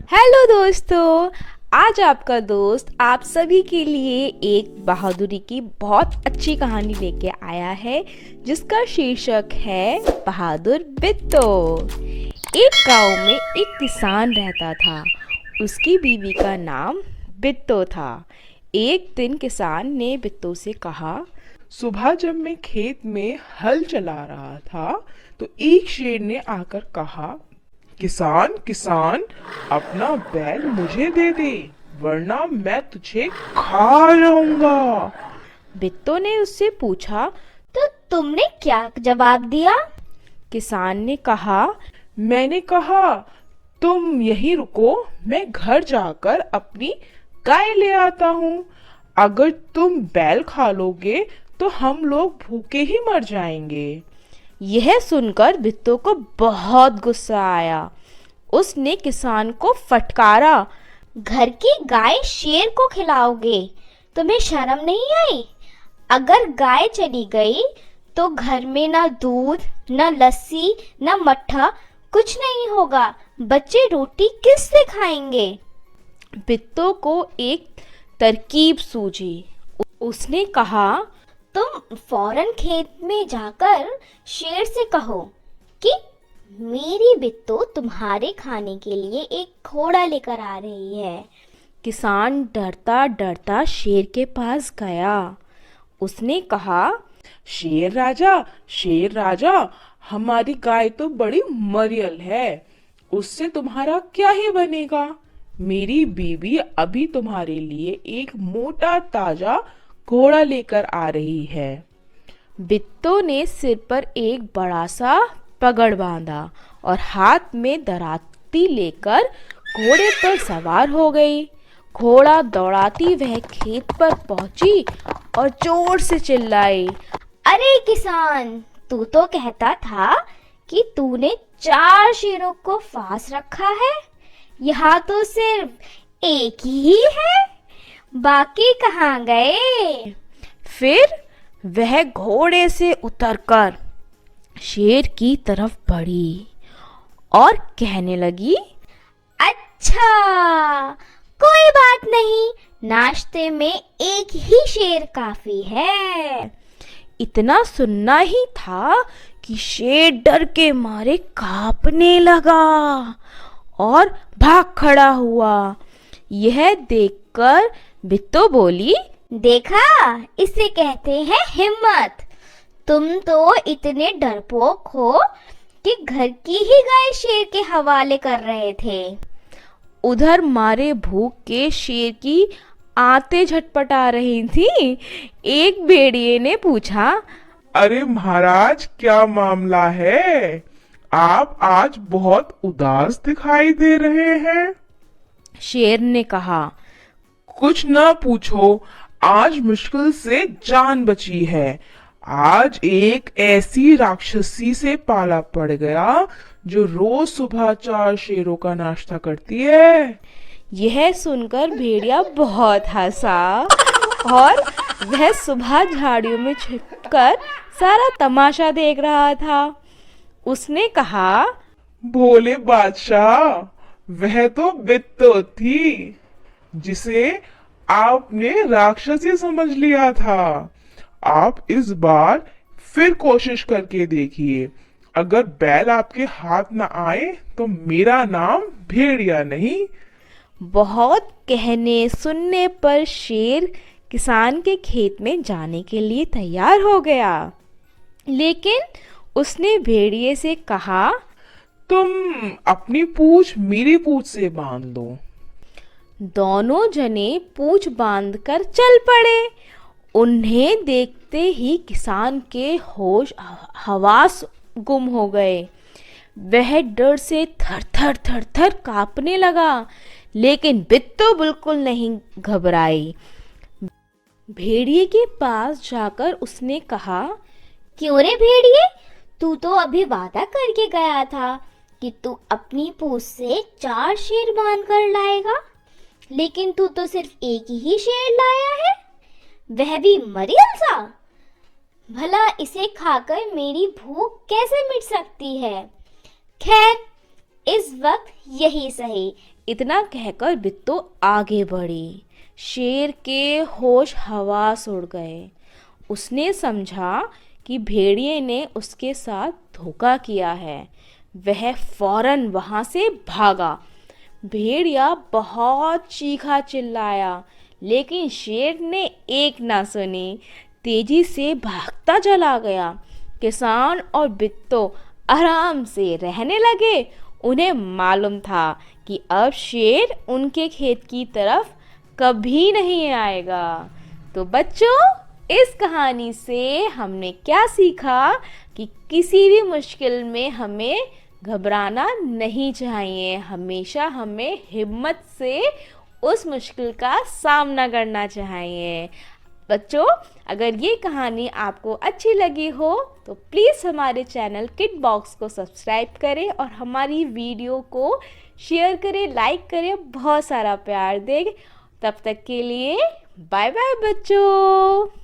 Hello दोस्तों। आज आपका दोस्त आप सभी के लिए एक बहादुरी की बहुत अच्छी कहानी लेके आया है जिसका शीर्षक है बहादुर बिट्टू। एक गांव में एक किसान रहता था। उसकी बीवी का नाम बिट्टू था। एक दिन किसान ने बिट्टू से कहा, सुबह जब मैं खेत में हल चला रहा था तो एक शेर ने आकर कहा, किसान किसान, अपना बैल मुझे दे दे, वरना मैं तुझे खा जाऊंगा। बिट्टू ने उससे पूछा। तो तुमने क्या जवाब दिया? किसान ने कहा, मैंने कहा, तुम यहीं रुको, मैं घर जाकर अपनी गाय ले आता हूँ। अगर तुम बैल खा लोगे तो हम लोग भूखे ही मर जाएंगे। यह सुनकर बिट्टू को बहुत गुस्सा आया। उसने किसान को फटकारा। घर की गाय शेर को खिलाओगे? तुम्हें शर्म नहीं आई? अगर गाय चली गई तो घर में ना दूध, ना लस्सी, ना मट्ठा, कुछ नहीं होगा। बच्चे रोटी किससे खाएंगे? बिट्टू को एक तरकीब सूझी। उसने कहा, तुम फौरन खेत में जाकर शेर से कहो कि मेरी बिट्टू तुम्हारे खाने के लिए एक घोड़ा लेकर आ रही है। किसान डरता डरता शेर के पास गया। उसने कहा, शेर राजा, हमारी गाय तो बड़ी मरियल है, उससे तुम्हारा क्या ही बनेगा। मेरी बीवी अभी तुम्हारे लिए एक मोटा ताजा घोड़ा लेकर आ रही है। बिट्टू ने सिर पर एक बड़ा सा पगड़ बांधा और हाथ में दराती लेकर घोड़े पर सवार हो गई। घोड़ा दौड़ाती वह खेत पर पहुंची और जोर से चिल्लाई, अरे किसान, तू तो कहता था कि तूने 4 शेरों को फांस रखा है। यहाँ तो सिर्फ एक ही है, बाकी कहाँ गए? फिर वह घोड़े से उतरकर शेर की तरफ बढ़ी और कहने लगी, अच्छा, कोई बात नहीं, नाश्ते में एक ही शेर काफी है। इतना सुनना ही था कि शेर डर के मारे कांपने लगा और भाग खड़ा हुआ। यह देखकर बिट्टू बोली, देखा, इसे कहते हैं हिम्मत। तुम तो इतने डरपोक हो कि घर की ही गाय शेर के हवाले कर रहे थे। उधर मारे भूख के शेर की आंतें झटपटा रही थी। एक भेड़िए ने पूछा, अरे महाराज, क्या मामला है? आप आज बहुत उदास दिखाई दे रहे हैं। शेर ने कहा, कुछ न पूछो, आज मुश्किल से जान बची है। आज एक ऐसी राक्षसी से पाला पड़ गया जो रोज सुबह 4 शेरों का नाश्ता करती है। यह सुनकर भेड़िया बहुत हंसा और वह सुबह झाड़ियों में छिपकर सारा तमाशा देख रहा था। उसने कहा, भोले बादशाह, वह तो बिट्टू थी जिसे आपने राक्षसी समझ लिया था। आप इस बार फिर कोशिश करके देखिए। अगर बैल आपके हाथ न आए तो मेरा नाम भेड़िया नहीं। बहुत कहने सुनने पर शेर किसान के खेत में जाने के लिए तैयार हो गया। लेकिन उसने भेड़िए से कहा, तुम अपनी पूंछ मेरी पूंछ से बांध लो। दोनों जने पूंछ बांधकर चल पड़े। उन्हें देखते ही किसान के होश हवास गुम हो गए। वह डर से थर थर थर थर कांपने लगा, लेकिन बिट्टू बिल्कुल नहीं घबराई। भेड़िए के पास जाकर उसने कहा, क्यों रे भेड़िए, तू तो अभी वादा करके गया था कि तू अपनी पूंछ से 4 शेर बांध कर लाएगा, लेकिन तू तो सिर्फ एक ही शेर लाया है, वह भी मरियल सा। भला इसे खाकर मेरी भूख कैसे मिट सकती है? खैर, इस वक्त यही सही, इतना कहकर बिट्टू आगे बढ़ी। शेर के होश हवास उड़ गए। उसने समझा कि भेड़िए ने उसके साथ धोखा किया है। वह फौरन वहां से भागा। भेड़िया बहुत चीखा चिल्लाया, लेकिन शेर ने एक ना सुनी, तेजी से भागता चला गया। किसान और बिट्टू आराम से रहने लगे। उन्हें मालूम था कि अब शेर उनके खेत की तरफ कभी नहीं आएगा। तो बच्चों, इस कहानी से हमने क्या सीखा कि किसी भी मुश्किल में हमें घबराना नहीं चाहिए। हमेशा हमें हिम्मत से उस मुश्किल का सामना करना चाहिए। बच्चों, अगर ये कहानी आपको अच्छी लगी हो तो प्लीज़ हमारे चैनल किड बॉक्स को सब्सक्राइब करें और हमारी वीडियो को शेयर करें, लाइक करें, बहुत सारा प्यार दें। तब तक के लिए बाय बाय बच्चों।